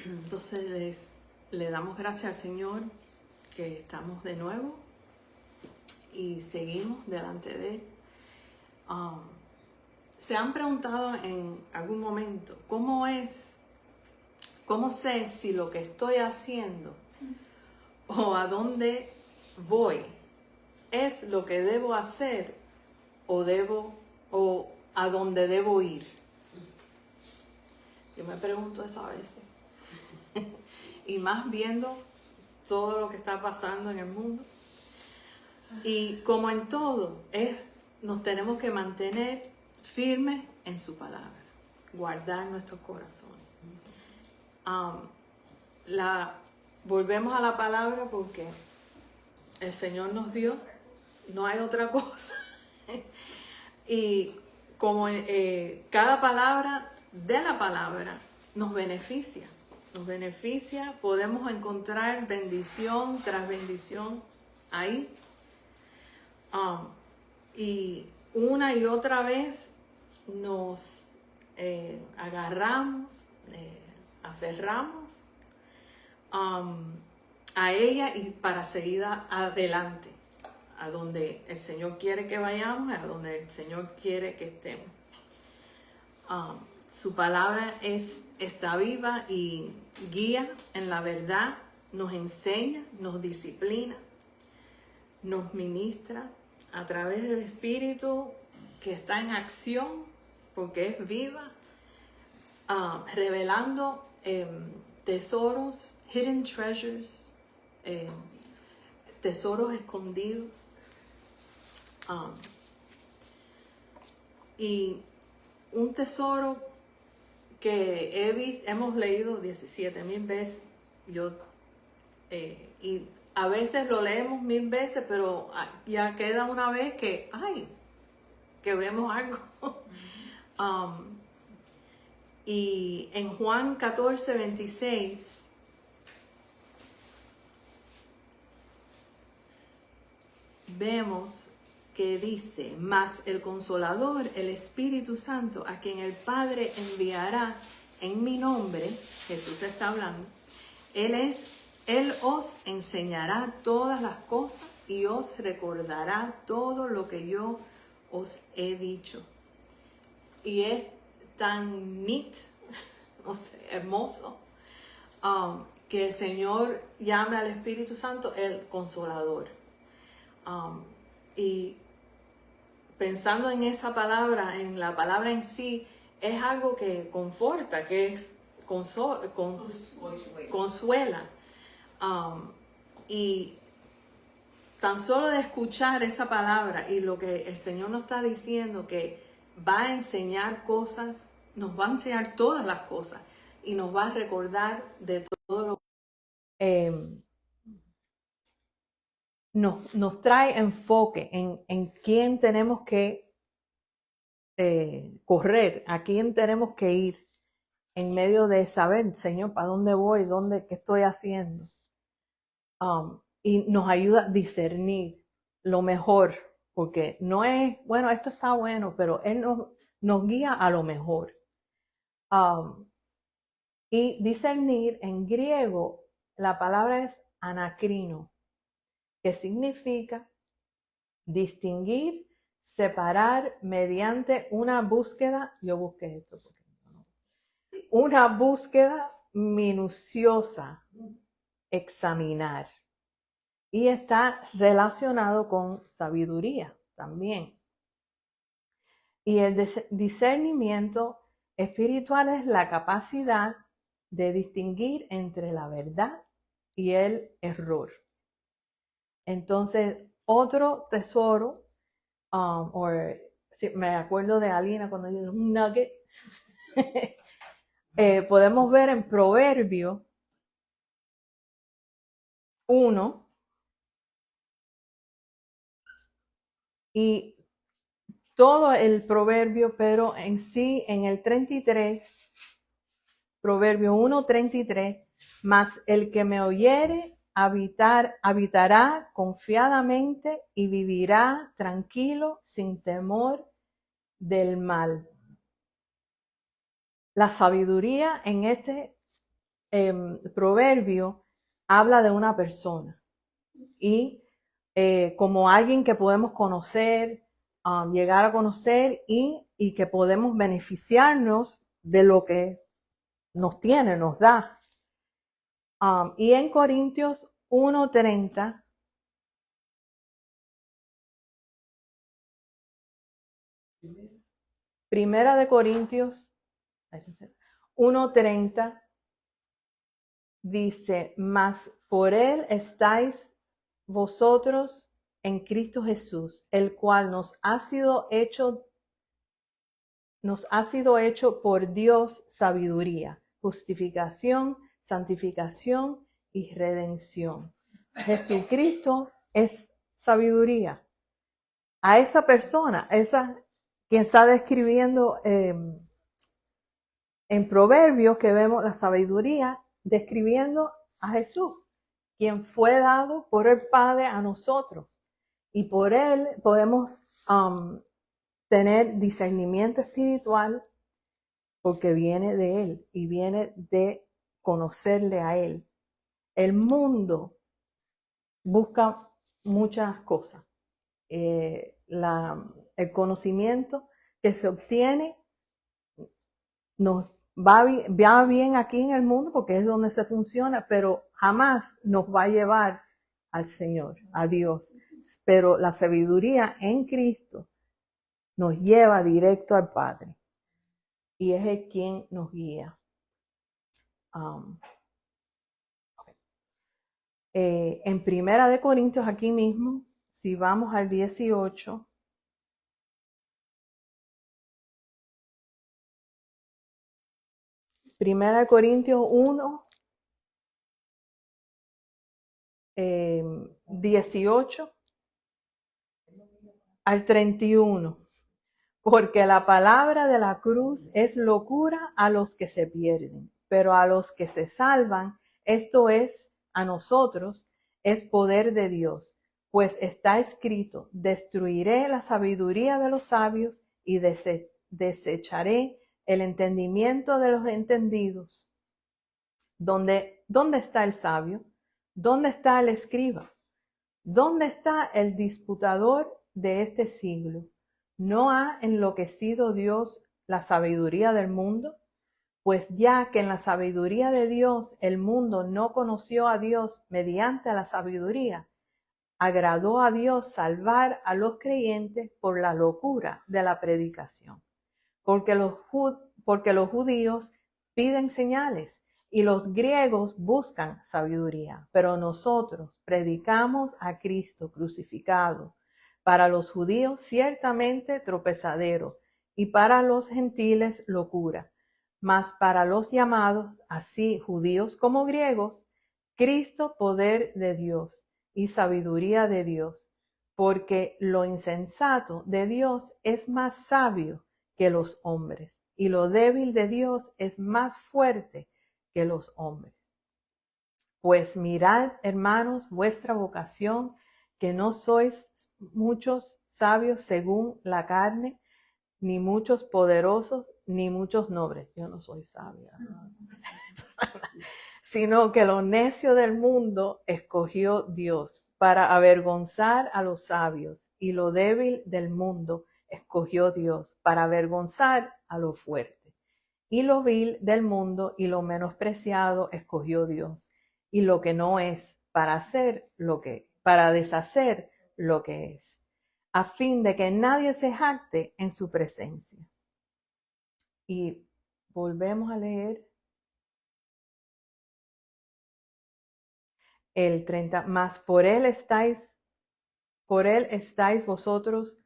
Entonces le damos gracias al Señor que estamos de nuevo y seguimos delante de Él. ¿Se han preguntado en algún momento cómo sé si lo que estoy haciendo o a dónde voy es lo que debo hacer o a dónde debo ir? Yo me pregunto eso a veces. Y más viendo todo lo que está pasando en el mundo. Y como en todo, nos tenemos que mantener firmes en su palabra, guardar nuestros corazones. Volvemos a la palabra porque el Señor nos dio, no hay otra cosa. Y como cada palabra de la palabra nos beneficia, podemos encontrar bendición tras bendición ahí. Y una y otra vez nos agarramos, aferramos a ella y para seguir adelante, a donde el Señor quiere que vayamos, a donde el Señor quiere que estemos. Su palabra está viva y guía en la verdad, nos enseña, nos disciplina, nos ministra a través del Espíritu que está en acción, porque es viva, revelando tesoros, hidden treasures, tesoros escondidos. Y un tesoro que hemos leído 17,000 veces, y a veces lo leemos 1,000 veces, pero ya queda una vez que vemos algo. Y en Juan 14:26 vemos que dice: mas el Consolador, el Espíritu Santo, a quien el Padre enviará en mi nombre, Jesús está hablando, Él os enseñará todas las cosas y os recordará todo lo que yo os he dicho. Y es tan hermoso, que el Señor llame al Espíritu Santo el Consolador. Y pensando en esa palabra, en la palabra en sí, es algo que conforta, que es consuela. Y tan solo de escuchar esa palabra y lo que el Señor nos está diciendo, que va a enseñar cosas, nos va a enseñar todas las cosas y nos va a recordar de todo lo que nos trae enfoque en quién tenemos que correr, a quién tenemos que ir, en medio de saber, Señor, ¿para dónde voy? ¿Qué estoy haciendo? Y nos ayuda a discernir lo mejor, porque no es, bueno, esto está bueno, pero Él nos guía a lo mejor. Y discernir en griego, la palabra es anacrino, que significa distinguir, separar mediante una búsqueda. Yo busqué esto porque una búsqueda minuciosa, examinar. Y está relacionado con sabiduría también. Y el discernimiento espiritual es la capacidad de distinguir entre la verdad y el error. Entonces, otro tesoro, me acuerdo de Alina cuando dice un nugget, podemos ver en Proverbio 1, y todo el proverbio, pero en sí, en el 33, Proverbio 1:33, mas el que me oyere habitará confiadamente y vivirá tranquilo sin temor del mal. La sabiduría en este proverbio habla de una persona y como alguien que podemos conocer, llegar a conocer y que podemos beneficiarnos de lo que nos tiene, nos da. Y en Corintios 1:30, Primera de Corintios 1:30 dice, mas por él estáis vosotros en Cristo Jesús, el cual nos ha sido hecho por Dios sabiduría, justificación, santificación y redención. Jesucristo es sabiduría. A esa persona, quien está describiendo en Proverbios, que vemos la sabiduría, describiendo a Jesús, quien fue dado por el Padre a nosotros. Y por él podemos tener discernimiento espiritual, porque viene de él y viene de conocerle a él. El mundo busca muchas cosas. El conocimiento que se obtiene nos va bien aquí en el mundo porque es donde se funciona, pero jamás nos va a llevar al Señor, a Dios. Pero la sabiduría en Cristo nos lleva directo al Padre y es el quien nos guía. En Primera de Corintios, aquí mismo, si vamos al 18, Primera de Corintios 1, 18 al 31. Porque la palabra de la cruz es locura a los que se pierden, pero a los que se salvan, esto es, a nosotros, es poder de Dios. Pues está escrito, destruiré la sabiduría de los sabios y desecharé el entendimiento de los entendidos. ¿Dónde está el sabio? ¿Dónde está el escriba? ¿Dónde está el disputador de este siglo? ¿No ha enloquecido Dios la sabiduría del mundo? Pues ya que en la sabiduría de Dios el mundo no conoció a Dios mediante la sabiduría, agradó a Dios salvar a los creyentes por la locura de la predicación. Porque los judíos piden señales y los griegos buscan sabiduría, pero nosotros predicamos a Cristo crucificado, para los judíos ciertamente tropezadero y para los gentiles locura, mas para los llamados, así judíos como griegos, Cristo poder de Dios y sabiduría de Dios, porque lo insensato de Dios es más sabio que los hombres, y lo débil de Dios es más fuerte que los hombres. Pues mirad, hermanos, vuestra vocación, que no sois muchos sabios según la carne, ni muchos poderosos, ni muchos nobles. Yo no soy sabia, ¿no? Sino que lo necio del mundo escogió Dios para avergonzar a los sabios, y lo débil del mundo escogió Dios para avergonzar a lo fuerte. Y lo vil del mundo y lo menospreciado escogió Dios, y lo que no es, para deshacer lo que es, a fin de que nadie se jacte en su presencia. Y volvemos a leer el 30, mas por él estáis vosotros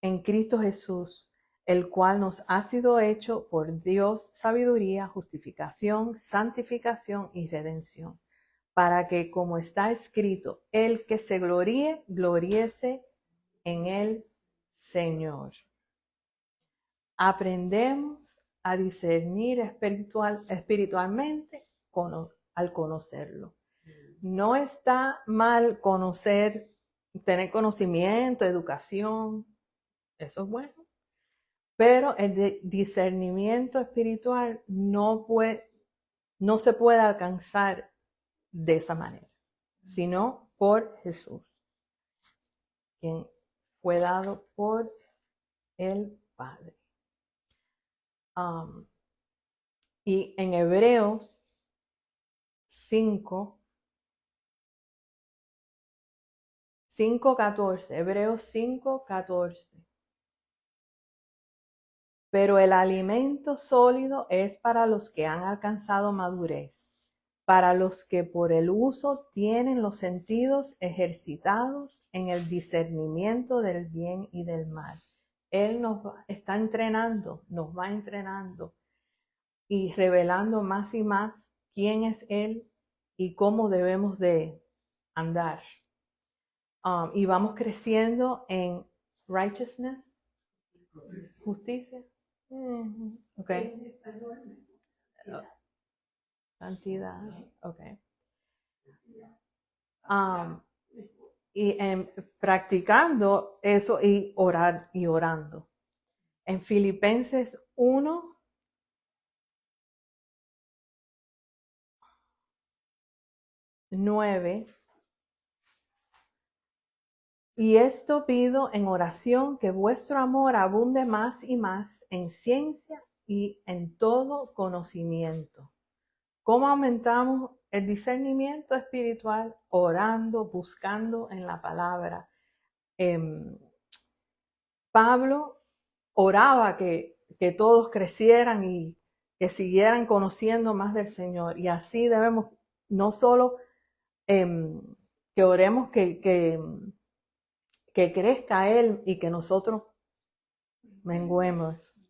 en Cristo Jesús, el cual nos ha sido hecho por Dios sabiduría, justificación, santificación y redención, para que, como está escrito, el que se gloríe, gloriese en el Señor. Aprendemos a discernir espiritualmente al conocerlo. No está mal tener conocimiento, educación, eso es bueno. Pero el discernimiento espiritual no puede, no se puede alcanzar de esa manera, sino por Jesús, quien fue dado por el Padre. Y en Hebreos 5:14, Hebreos 5:14. Pero el alimento sólido es para los que han alcanzado madurez, para los que por el uso tienen los sentidos ejercitados en el discernimiento del bien y del mal. Él nos está entrenando, nos va entrenando y revelando más y más quién es Él y cómo debemos de andar. Y vamos creciendo en righteousness, justicia. Okay. Santidad. Okay. Y practicando eso y orar y orando. En Filipenses 1:9. Y esto pido en oración, que vuestro amor abunde más y más en ciencia y en todo conocimiento. ¿Cómo aumentamos el discernimiento espiritual? Orando, buscando en la palabra. Pablo oraba que todos crecieran y que siguieran conociendo más del Señor. Y así debemos, no solo que oremos que crezca Él y que nosotros menguemos.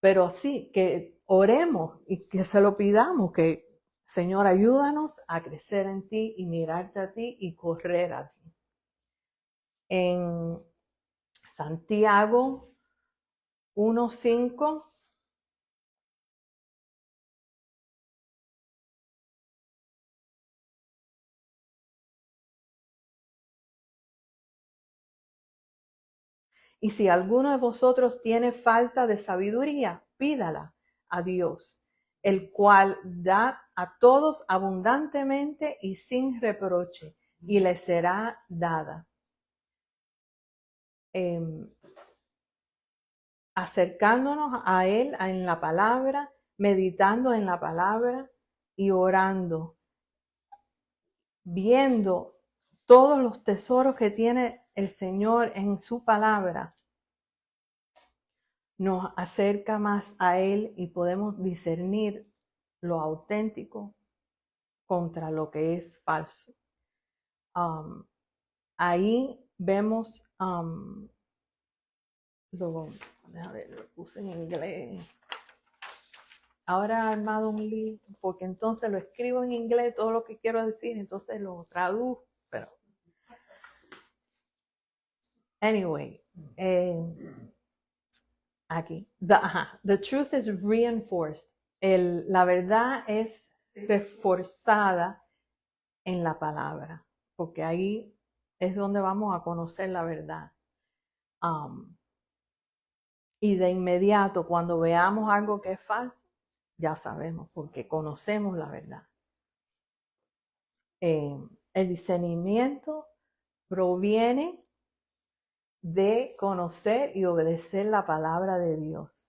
Pero sí, que oremos y que se lo pidamos, que Señor, ayúdanos a crecer en ti y mirarte a ti y correr a ti. En Santiago 1:5. Y si alguno de vosotros tiene falta de sabiduría, pídala a Dios, el cual da a todos abundantemente y sin reproche, y le será dada. Acercándonos a Él en la palabra, meditando en la palabra y orando, viendo todos los tesoros que tiene el Señor en su palabra, nos acerca más a Él y podemos discernir lo auténtico contra lo que es falso. Ahí vemos, lo puse en inglés. Ahora he armado un link porque entonces lo escribo en inglés todo lo que quiero decir, entonces lo traduzco, pero anyway, aquí, the truth is reinforced. La verdad es reforzada en la palabra, porque ahí es donde vamos a conocer la verdad. Y de inmediato, cuando veamos algo que es falso, ya sabemos, porque conocemos la verdad. El discernimiento proviene de conocer y obedecer la palabra de Dios.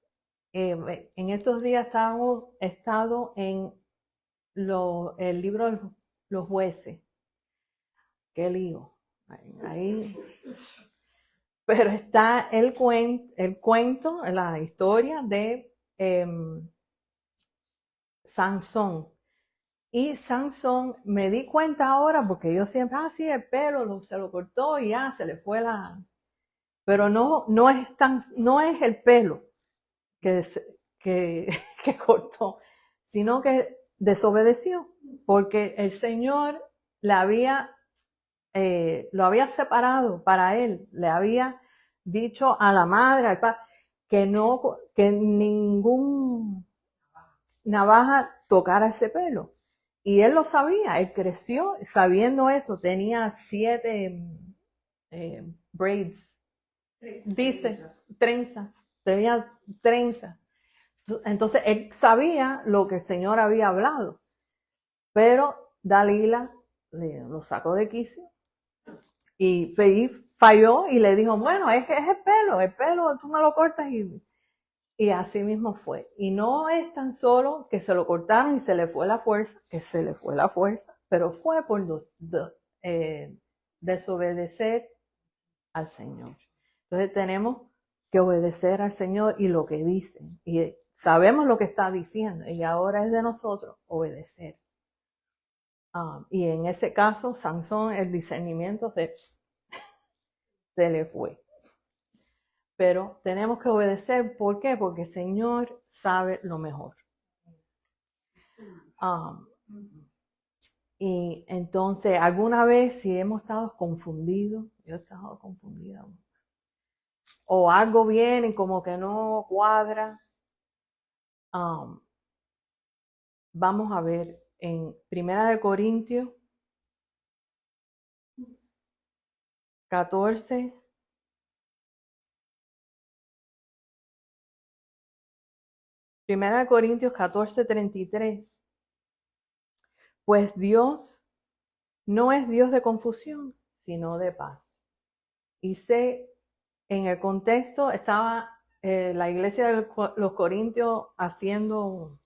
En estos días he estado en el libro de los jueces. Qué lío. Ahí. Pero está el cuento, la historia de Sansón. Y Sansón, me di cuenta ahora, porque yo siempre, sí, el pelo se lo cortó y ya se le fue la... Pero no es el pelo que cortó, sino que desobedeció, porque el Señor lo había separado para él, le había dicho a la madre, al padre, que ningún navaja tocara ese pelo. Y él lo sabía, él creció sabiendo eso, tenía 7 braids, dice, trenzas, tenía trenzas. Entonces él sabía lo que el Señor había hablado, pero Dalila lo sacó de quicio y falló y le dijo, bueno, es el pelo tú me lo cortas y así mismo fue. Y no es tan solo que se lo cortaron y se le fue la fuerza, pero fue por desobedecer al Señor. Entonces tenemos que obedecer al Señor y lo que dice. Y sabemos lo que está diciendo y ahora es de nosotros obedecer. Y en ese caso, Sansón, el discernimiento se le fue. Pero tenemos que obedecer. ¿Por qué? Porque el Señor sabe lo mejor. Y entonces, alguna vez si hemos estado confundidos, yo he estado confundida, o algo viene y como que no cuadra, vamos a ver en 1 Corintios 14, Primera de Corintios 14:33. Pues Dios no es Dios de confusión, sino de paz. Y en el contexto estaba la iglesia de los Corintios haciendo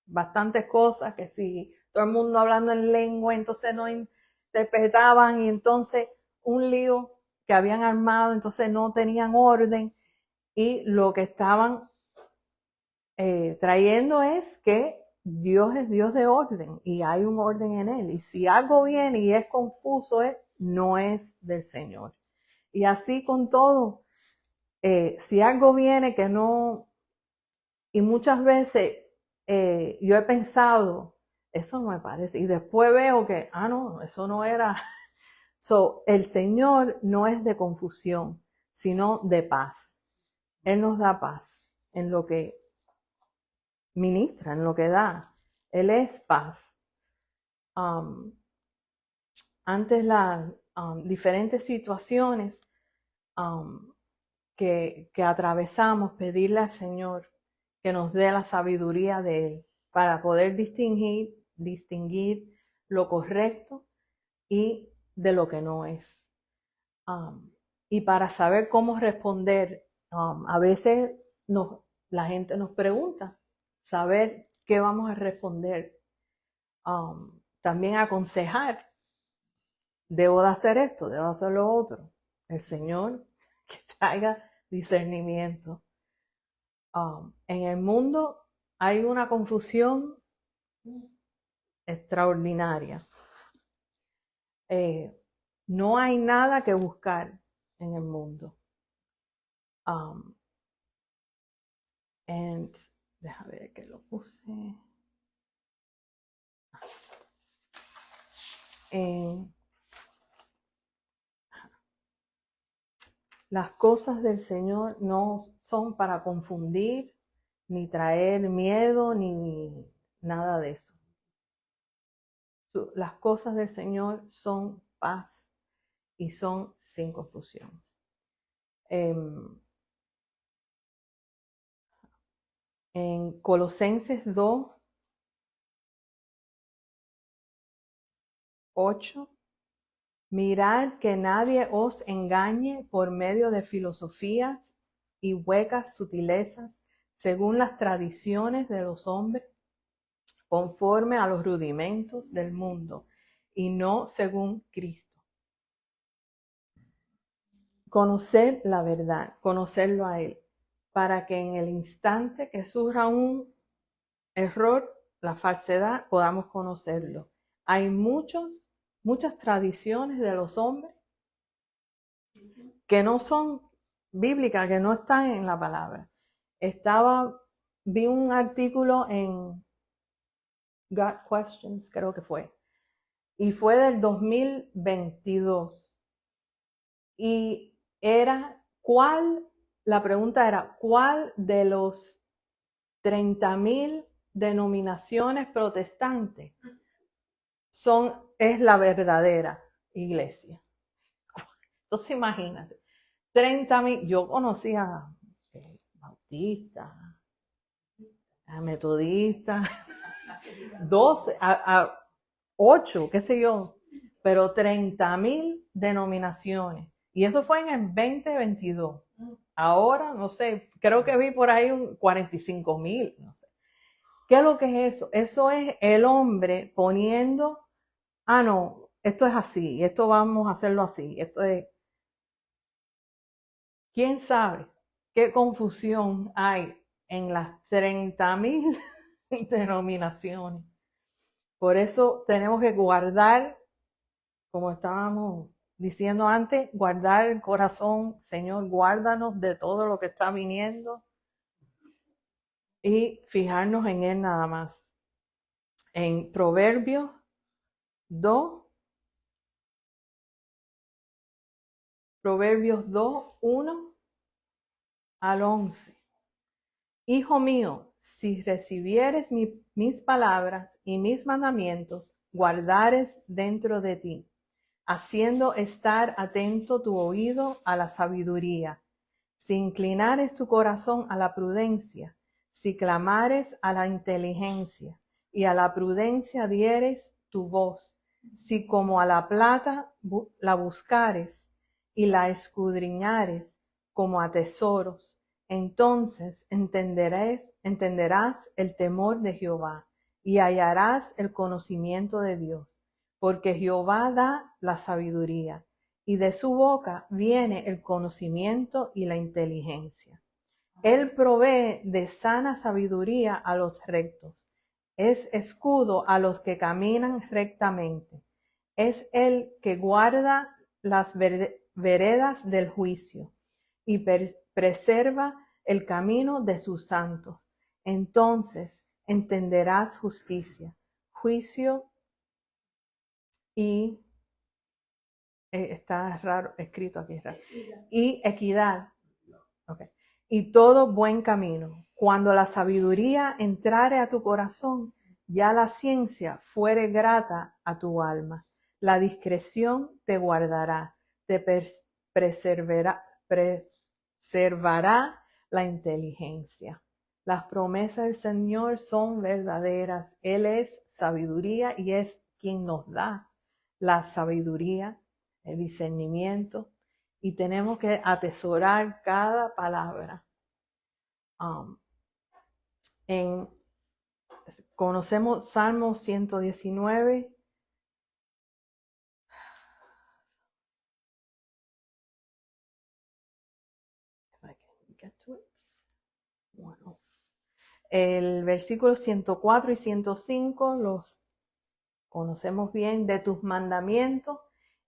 bastantes cosas, que si todo el mundo hablando en lengua, entonces no interpretaban y entonces un lío que habían armado, entonces no tenían orden y lo que estaban trayendo es que Dios es Dios de orden y hay un orden en él. Y si algo viene y es confuso, no es del Señor. Y así con todo, si algo viene que no, y muchas veces yo he pensado, eso no me parece, y después veo que, no, eso no era. El Señor no es de confusión, sino de paz. Él nos da paz en lo que ministra, en lo que da. Él es paz. Antes las diferentes situaciones que atravesamos, pedirle al Señor que nos dé la sabiduría de Él para poder distinguir lo correcto y de lo que no es. Y para saber cómo responder, a veces la gente nos pregunta, saber qué vamos a responder. También aconsejar, debo de hacer esto, debo hacer lo otro. El Señor que traiga discernimiento. En el mundo hay una confusión extraordinaria. No hay nada que buscar en el mundo. Déjame ver que lo puse. Las cosas del Señor no son para confundir, ni traer miedo, ni nada de eso. Las cosas del Señor son paz y son sin confusión. En Colosenses 2:8, mirad que nadie os engañe por medio de filosofías y huecas sutilezas, según las tradiciones de los hombres, conforme a los rudimentos del mundo, y no según Cristo. Conocer la verdad, conocerlo a Él, para que en el instante que surja un error, la falsedad, podamos conocerlo. Hay muchas tradiciones de los hombres que no son bíblicas, que no están en la palabra. Vi un artículo en God Questions, creo que fue, y fue del 2022. Y la pregunta era, ¿cuál de los 30,000 denominaciones protestantes es la verdadera iglesia? Entonces imagínate, 30,000, yo conocía bautistas, metodista, 12, a 8, qué sé yo, pero 30,000 denominaciones. Y eso fue en el 2022. Ahora, no sé, creo que vi por ahí 45,000, no sé. ¿Qué es lo que es eso? Eso es el hombre poniendo, no, esto es así, esto vamos a hacerlo así, esto es... ¿Quién sabe qué confusión hay en las 30,000 denominaciones? Por eso tenemos que guardar, como estábamos diciendo antes, guardar el corazón. Señor, guárdanos de todo lo que está viniendo y fijarnos en Él nada más. En Proverbios 2, Proverbios 2, 1 al 11. Hijo mío, si recibieres mis palabras y mis mandamientos, guardares dentro de ti, haciendo estar atento tu oído a la sabiduría, si inclinares tu corazón a la prudencia, si clamares a la inteligencia, y a la prudencia dieres tu voz, si como a la plata la buscares, y la escudriñares como a tesoros, entonces entenderás el temor de Jehová, y hallarás el conocimiento de Dios, porque Jehová da la sabiduría, y de su boca viene el conocimiento y la inteligencia. Él provee de sana sabiduría a los rectos, es escudo a los que caminan rectamente, es el que guarda las veredas del juicio y preserva el camino de sus santos. Entonces entenderás justicia, juicio y está raro, escrito aquí, raro, y equidad. Okay. Y todo buen camino. Cuando la sabiduría entrare a tu corazón, ya la ciencia fuere grata a tu alma. La discreción te guardará, te preservará la inteligencia. Las promesas del Señor son verdaderas. Él es sabiduría y es quien nos da la sabiduría, el discernimiento, y tenemos que atesorar cada palabra. Conocemos Salmo 119. Bueno, el versículo 104 y 105 los conocemos bien. De tus mandamientos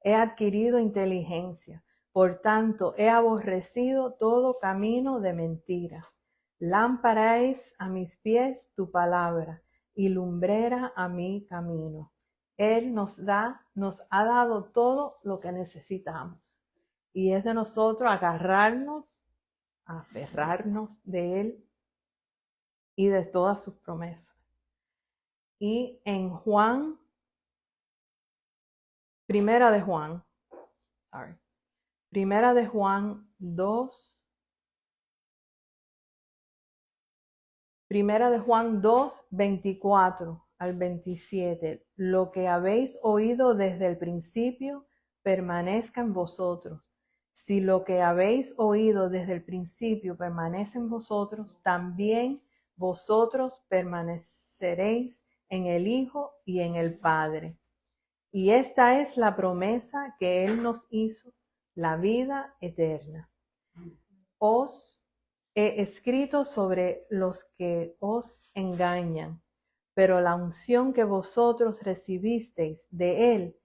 he adquirido inteligencia, por tanto he aborrecido todo camino de mentira. Lámpara es a mis pies tu palabra y lumbrera a mi camino. Él nos ha dado todo lo que necesitamos. Y es de nosotros agarrarnos, aferrarnos de Él y de todas sus promesas. Y en Primera de Juan 2, Primera de Juan 2, 24 al 27. Lo que habéis oído desde el principio permanezca en vosotros. Si lo que habéis oído desde el principio permanece en vosotros, también vosotros permaneceréis en el Hijo y en el Padre. Y esta es la promesa que Él nos hizo, la vida eterna. Os he escrito sobre los que os engañan, pero la unción que vosotros recibisteis de Él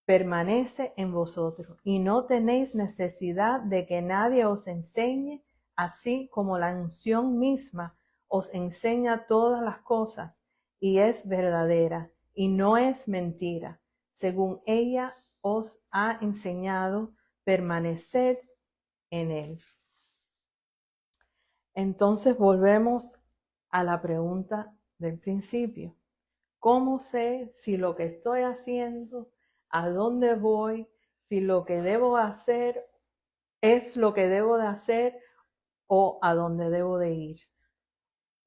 permanece en vosotros, y no tenéis necesidad de que nadie os enseñe, así como la unción misma os enseña todas las cosas, y es verdadera, y no es mentira. Según ella os ha enseñado, permaneced en Él. Entonces volvemos a la pregunta del principio. ¿Cómo sé si lo que estoy haciendo, a dónde voy, si lo que debo hacer es lo que debo de hacer o a dónde debo de ir?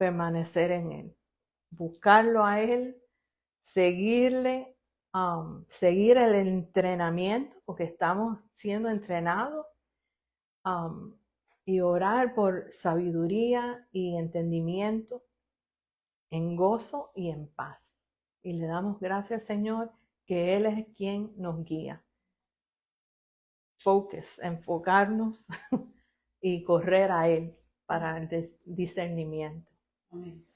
permanecer en Él, buscarlo a Él, seguirle, seguir el entrenamiento, porque estamos siendo entrenados, y orar por sabiduría y entendimiento, en gozo y en paz. Y le damos gracias, Señor, que Él es quien nos guía. Enfocarnos y correr a Él para el discernimiento. Amén.